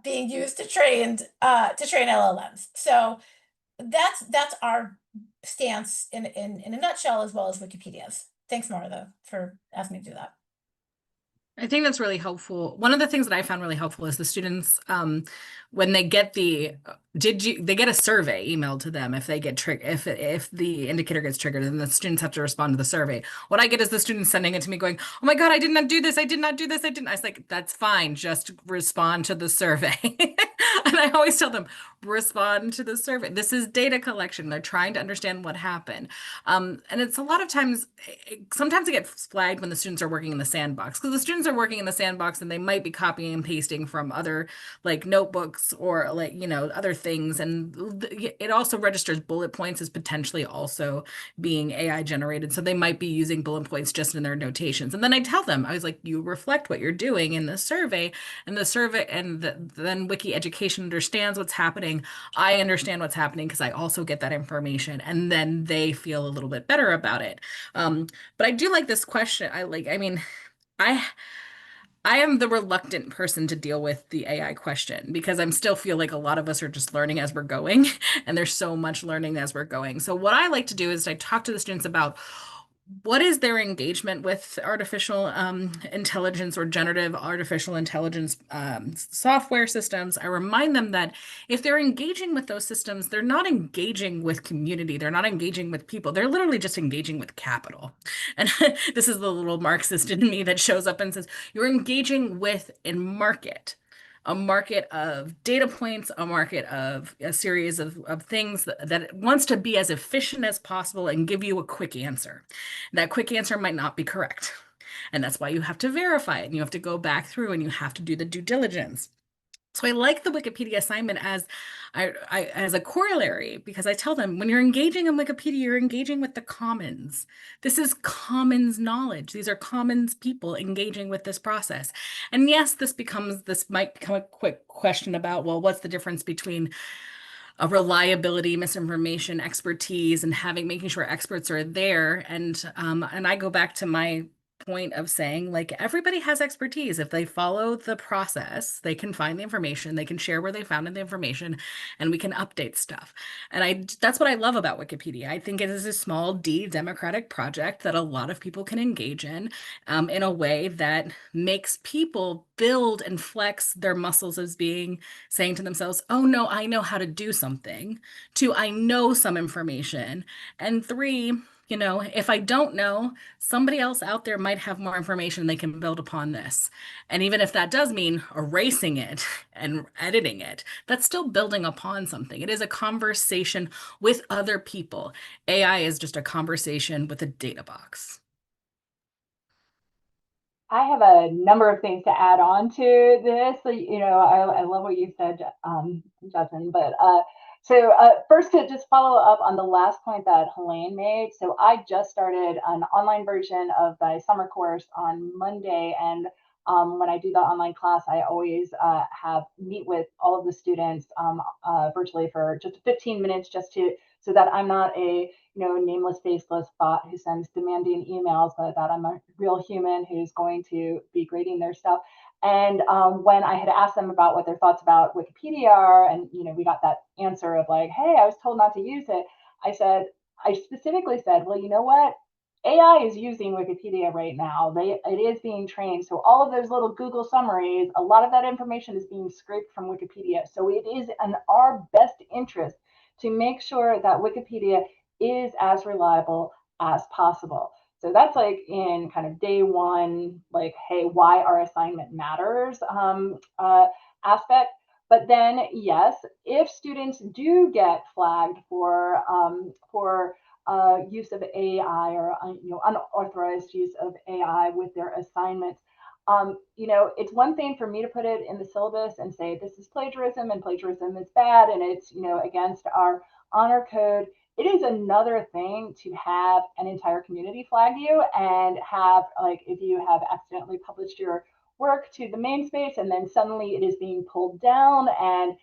Speaker 2: being used to train LLMs. So that's our stance in a nutshell, as well as Wikipedia's. Thanks, Maura, though, for asking me to do that.
Speaker 4: I think that's really helpful. One of the things that I found really helpful is the students, when they get they get a survey emailed to them if they get triggered, if the indicator gets triggered, and the students have to respond to the survey. What I get is the students sending it to me going, oh my God, I did not do this. I did not do this. I was like, that's fine. Just respond to the survey. And I always tell them, respond to the survey. This is data collection. They're trying to understand what happened. And it's a lot of times, sometimes it gets flagged when the students are working in the sandbox, because the students are working in the sandbox and they might be copying and pasting from other like notebooks or like, other things. And it also registers bullet points as potentially also being AI generated. So they might be using bullet points just in their notations. And then I tell them, I was like, you reflect what you're doing in the survey, and then WikiEducation understands what's happening. I understand what's happening because I also get that information, and then they feel a little bit better about it. But I do like this question. I am the reluctant person to deal with the AI question because I still feel like a lot of us are just learning as we're going, and there's so much learning as we're going. So what I like to do is I talk to the students about what is their engagement with artificial intelligence or generative artificial intelligence software systems. I remind them that if they're engaging with those systems, they're not engaging with community. They're not engaging with people. They're literally just engaging with capital. And this is the little Marxist in me that shows up and says, you're engaging with a market of data points, a market of a series of things that wants to be as efficient as possible and give you a quick answer. That quick answer might not be correct. And that's why you have to verify it, and you have to go back through and you have to do the due diligence. So I like the Wikipedia assignment as a corollary, because I tell them when you're engaging in Wikipedia, you're engaging with the commons. This is commons knowledge. These are commons people engaging with this process. And yes, this might become a quick question about, well, what's the difference between a reliability, misinformation, expertise, and making sure experts are there. And I go back to my point of saying, like, everybody has expertise. If they follow the process, they can find the information, they can share where they found the information, and we can update stuff. And that's what I love about Wikipedia. I think it is a small d democratic project that a lot of people can engage in a way that makes people build and flex their muscles as saying to themselves, oh no, I know how to do something. 2, I know some information. And 3, if I don't know, somebody else out there might have more information they can build upon this. And even if that does mean erasing it and editing it, that's still building upon something. It is a conversation with other people. AI is just a conversation with a data box.
Speaker 3: I have a number of things to add on to this. So, I love what you said, Jasmine, but first, to just follow up on the last point that Helaine made. So I just started an online version of my summer course on Monday, and when I do the online class, I always meet with all of the students virtually for just 15 minutes, so that I'm not a nameless, faceless bot who sends demanding emails, but that I'm a real human who's going to be grading their stuff. And when I had asked them about what their thoughts about Wikipedia are, and we got that answer of like, hey, I was told not to use it. I specifically said, well, you know what? AI is using Wikipedia right now. It is being trained. So all of those little Google summaries, a lot of that information is being scraped from Wikipedia. So it is in our best interest to make sure that Wikipedia is as reliable as possible. So that's like in kind of day one, like, hey, why our assignment matters aspect. But then, yes, if students do get flagged for use of AI or unauthorized use of AI with their assignments, it's one thing for me to put it in the syllabus and say this is plagiarism and plagiarism is bad and it's against our honor code. It is another thing to have an entire community flag you and have, like, if you have accidentally published your work to the main space and then suddenly it is being pulled down and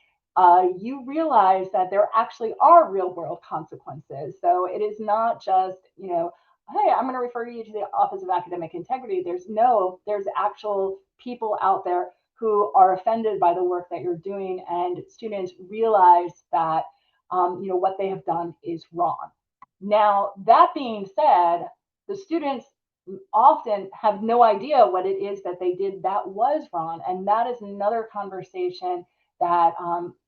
Speaker 3: you realize that there actually are real world consequences. So it is not just, hey, I'm going to refer you to the Office of Academic Integrity. There's actual people out there who are offended by the work that you're doing, and students realize that what they have done is wrong. Now, that being said, the students often have no idea what it is that they did that was wrong. And that is another conversation that,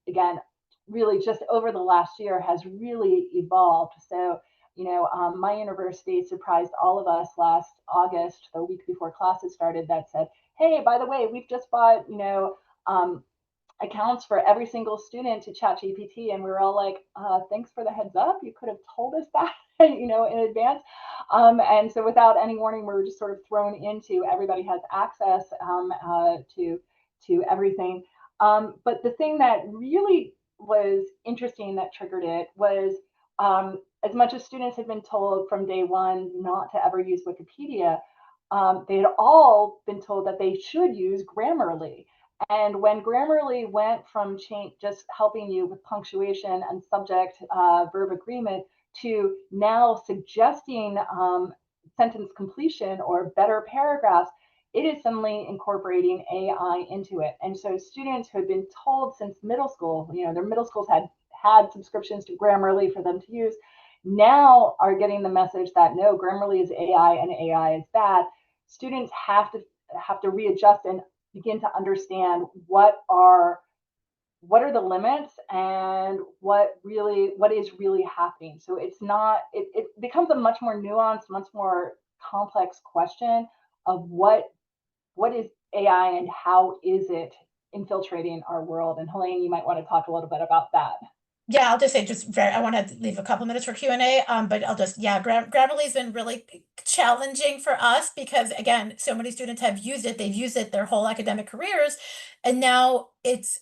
Speaker 3: again, really just over the last year has really evolved. So, my university surprised all of us last August, the week before classes started, that said, hey, by the way, we've just bought, accounts for every single student to ChatGPT, and we were all like, thanks for the heads up. You could have told us that, you know, in advance. And so without any warning, we were just sort of thrown into everybody has access to everything. But the thing that really was interesting that triggered it was as much as students had been told from day one not to ever use Wikipedia, they had all been told that they should use Grammarly. And when Grammarly went from just helping you with punctuation and subject verb agreement to now suggesting sentence completion or better paragraphs, it is suddenly incorporating AI into it. And so students who had been told since middle school, you know, their middle schools had subscriptions to Grammarly for them to use, now are getting the message that no, Grammarly is AI and AI is bad. Students have to readjust and begin to understand what are the limits and what is really happening. So it's not, it becomes a much more nuanced, much more complex question of what is AI and how is it infiltrating our world? And Helaine, you might want to talk a little bit about that.
Speaker 2: Yeah, I'll just say I want to leave a couple minutes for Q&A, but I'll just, Grammarly's been really challenging for us because, again, so many students have used it. They've used it their whole academic careers, and now it's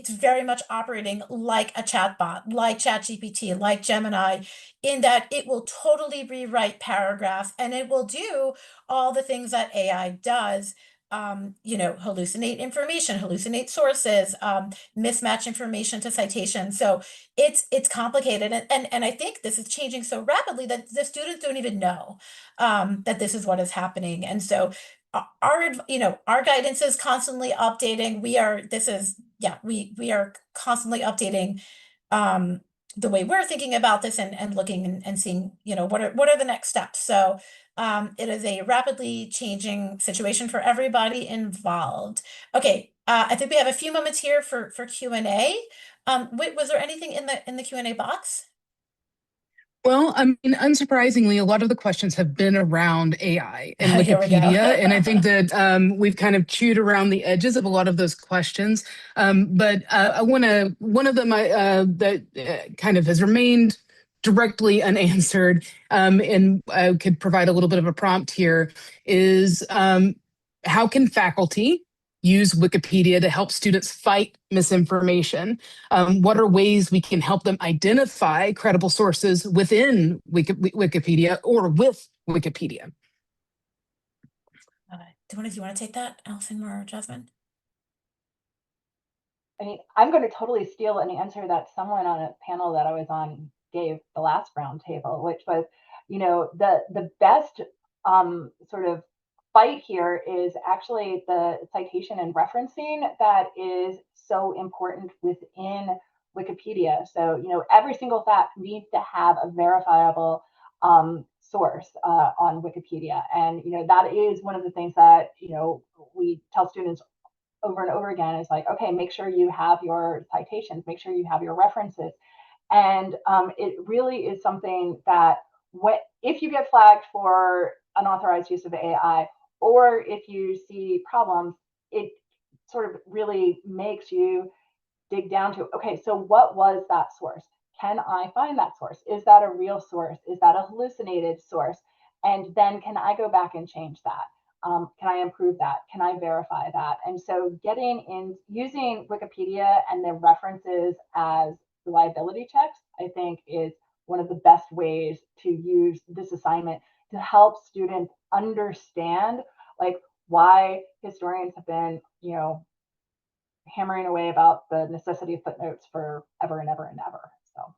Speaker 2: very much operating like a chatbot, like ChatGPT, like Gemini, in that it will totally rewrite paragraphs and it will do all the things that AI does. You know, hallucinate information, hallucinate sources, mismatch information to citations. So it's complicated, and I think this is changing so rapidly that the students don't even know that this is what is happening. And so our guidance is constantly updating. We are constantly updating the way we're thinking about this and looking and seeing, you know, what are the next steps. So it is a rapidly changing situation for everybody involved. Okay, I think we have a few moments here for Q&A. Was there anything in the Q&A box?
Speaker 1: Well, I mean, unsurprisingly, a lot of the questions have been around AI and
Speaker 2: Here we go.
Speaker 1: Wikipedia, and I think that we've kind of chewed around the edges of a lot of those questions. But one of them that kind of has remained directly unanswered, and I could provide a little bit of a prompt here, is how can faculty use Wikipedia to help students fight misinformation? What are ways we can help them identify credible sources within Wikipedia or with Wikipedia?
Speaker 2: Do one of you want to take that, Allison or Jasmine?
Speaker 3: I mean, I'm going to totally steal an answer that someone on a panel that I was on gave the last roundtable, which was, you know, the best sort of fight here is actually the citation and referencing that is so important within Wikipedia. So, you know, every single fact needs to have a verifiable source on Wikipedia. And, you know, that is one of the things that, you know, we tell students over and over again is like, okay, make sure you have your citations, make sure you have your references. And it really is something that if you get flagged for unauthorized use of AI, or if you see problems, it sort of really makes you dig down to, okay, so what was that source? Can I find that source? Is that a real source? Is that a hallucinated source? And then can I go back and change that? Can I improve that? Can I verify that? And so using Wikipedia and the references as reliability checks, I think is one of the best ways to use this assignment to help students understand like why historians have been, you know, hammering away about the necessity of footnotes for ever and ever and ever. So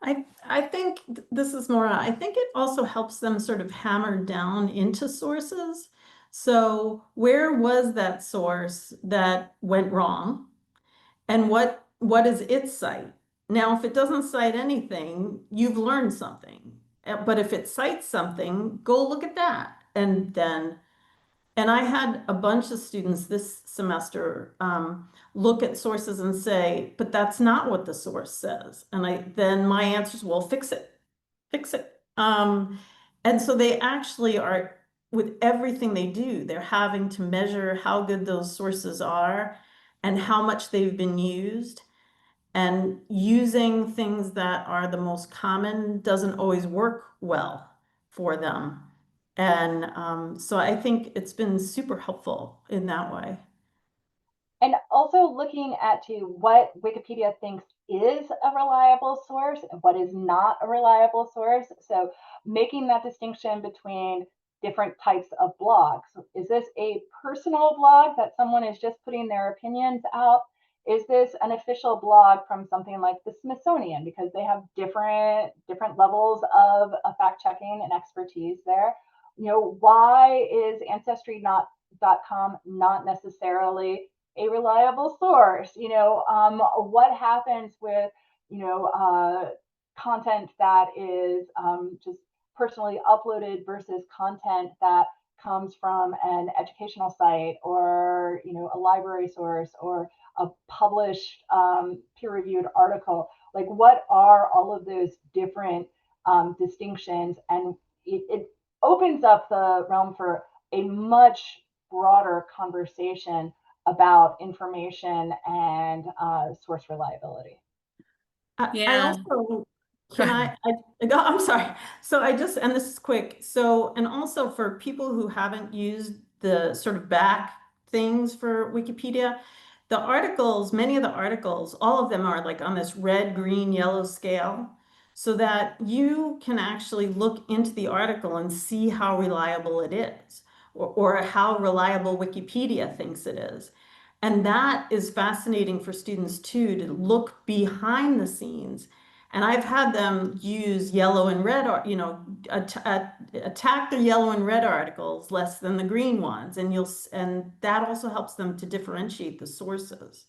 Speaker 5: I think this is Maura. I think it also helps them sort of hammer down into sources. So where was that source that went wrong? And what is its cite? Now, if it doesn't cite anything, you've learned something. But if it cites something, go look at that. And I had a bunch of students this semester look at sources and say, but that's not what the source says. And then my answer is, well, fix it. And so they actually are with everything they do, they're having to measure how good those sources are and how much they've been used. And using things that are the most common doesn't always work well for them. And so I think it's been super helpful in that way.
Speaker 3: And also looking at what Wikipedia thinks is a reliable source and what is not a reliable source. So making that distinction between different types of blogs. Is this a personal blog that someone is just putting their opinions out? Is this an official blog from something like the Smithsonian, because they have different levels of fact checking and expertise there? Why is ancestry.com not necessarily a reliable source? What happens with content that is just personally uploaded versus content that comes from an educational site or a library source or a published peer-reviewed article? Like, what are all of those different distinctions? And it opens up the realm for a much broader conversation about information and source reliability.
Speaker 5: I
Speaker 4: Yeah.
Speaker 5: also,
Speaker 4: Go
Speaker 5: can
Speaker 4: ahead.
Speaker 5: I'm sorry. So and this is quick. So, and also for people who haven't used the sort of back things for Wikipedia, the articles, many of the articles, all of them are like on this red, green, yellow scale, so that you can actually look into the article and see how reliable it is, or how reliable Wikipedia thinks it is. And that is fascinating for students too, to look behind the scenes. And I've had them use yellow and red, attack the yellow and red articles less than the green ones. And that also helps them to differentiate the sources.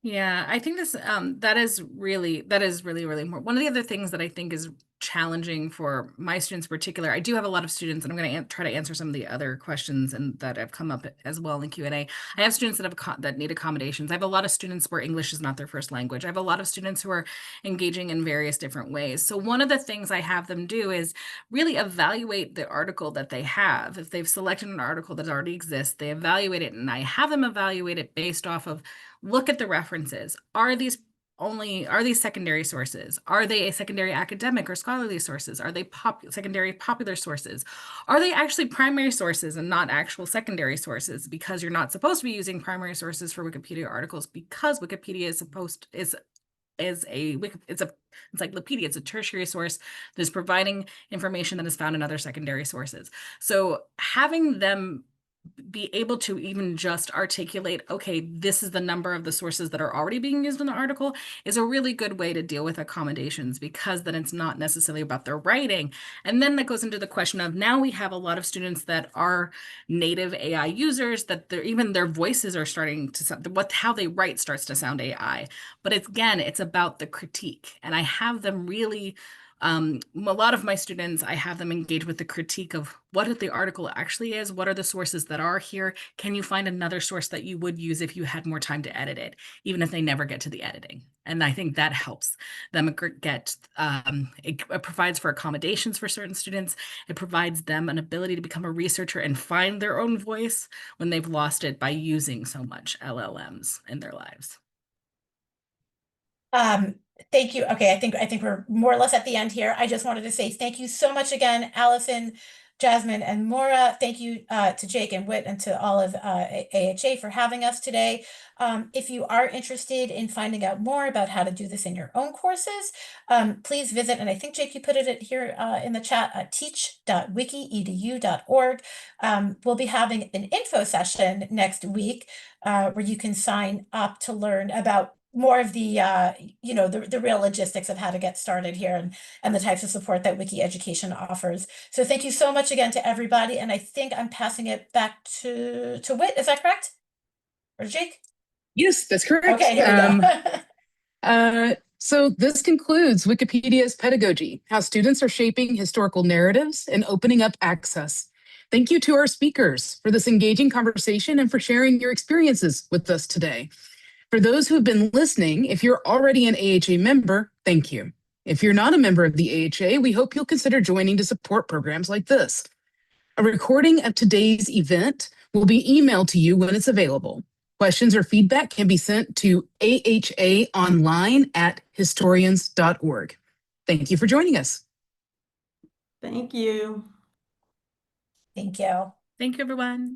Speaker 4: Yeah, I think this that is really really more. One of the other things that I think is challenging for my students in particular, I do have a lot of students, and I'm going to try to answer some of the other questions and that have come up as well in Q&A. I have students that that need accommodations. I have a lot of students where English is not their first language. I have a lot of students who are engaging in various different ways. So one of the things I have them do is really evaluate the article that they have. If they've selected an article that already exists, they evaluate it, and I have them evaluate it based off of, look at the references. Are these secondary sources? Are they a secondary academic or scholarly sources? Are they secondary popular sources? Are they actually primary sources and not actual secondary sources? Because you're not supposed to be using primary sources for Wikipedia articles, because Wikipedia it's a encyclopedia. It's a tertiary source that is providing information that is found in other secondary sources. So having them be able to even just articulate, okay, this is the number of the sources that are already being used in the article, is a really good way to deal with accommodations, because then it's not necessarily about their writing. And then that goes into the question of, now we have a lot of students that are native AI users, that even their voices are starting to sound, how they write starts to sound AI. But it's about the critique. And I have them really a lot of my students, I have them engage with the critique of what the article actually is. What are the sources that are here? Can you find another source that you would use if you had more time to edit it, even if they never get to the editing? And I think that helps them get, it provides for accommodations for certain students. It provides them an ability to become a researcher and find their own voice when they've lost it by using so much LLMs in their lives.
Speaker 2: Thank you. Okay, I think we're more or less at the end here. I just wanted to say thank you so much again, Allison, Jasmine, and Maura. Thank you to Jake and Whit and to all of AHA for having us today. If you are interested in finding out more about how to do this in your own courses, please visit, and I think Jake, you put it here in the chat, teach.wikiedu.org. We'll be having an info session next week where you can sign up to learn about more of the the real logistics of how to get started here and the types of support that WikiEducation offers. So thank you so much again to everybody, and I think I'm passing it back to Whit. Is that correct? Or Jake?
Speaker 1: Yes, that's correct.
Speaker 2: Okay, here we go.
Speaker 1: So this concludes Wikipedia's Pedagogy, how students are shaping historical narratives and opening up access. Thank you to our speakers for this engaging conversation and for sharing your experiences with us today. For those who have been listening, if you're already an AHA member, thank you. If you're not a member of the AHA, we hope you'll consider joining to support programs like this. A recording of today's event will be emailed to you when it's available. Questions or feedback can be sent to ahaonline@historians.org. Thank you for joining us.
Speaker 5: Thank you.
Speaker 2: Thank you.
Speaker 4: Thank you, everyone.